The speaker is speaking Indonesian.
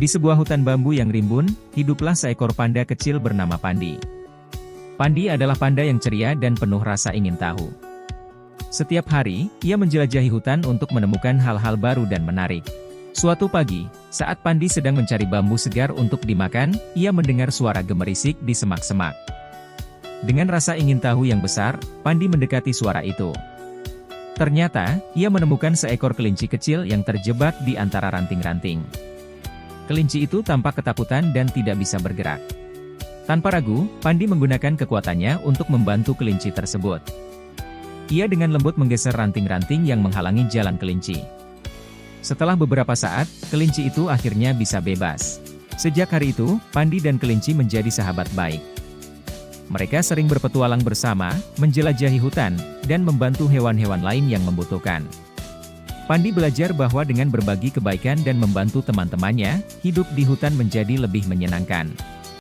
Di sebuah hutan bambu yang rimbun, hiduplah seekor panda kecil bernama Pandi. Pandi adalah panda yang ceria dan penuh rasa ingin tahu. Setiap hari, ia menjelajahi hutan untuk menemukan hal-hal baru dan menarik. Suatu pagi, saat Pandi sedang mencari bambu segar untuk dimakan, ia mendengar suara gemerisik di semak-semak. Dengan rasa ingin tahu yang besar, Pandi mendekati suara itu. Ternyata, ia menemukan seekor kelinci kecil yang terjebak di antara ranting-ranting. Kelinci itu tampak ketakutan dan tidak bisa bergerak. Tanpa ragu, Pandi menggunakan kekuatannya untuk membantu kelinci tersebut. Ia dengan lembut menggeser ranting-ranting yang menghalangi jalan kelinci. Setelah beberapa saat, kelinci itu akhirnya bisa bebas. Sejak hari itu, Pandi dan kelinci menjadi sahabat baik. Mereka sering berpetualang bersama, menjelajahi hutan, dan membantu hewan-hewan lain yang membutuhkan. Pandi belajar bahwa dengan berbagi kebaikan dan membantu teman-temannya, hidup di hutan menjadi lebih menyenangkan.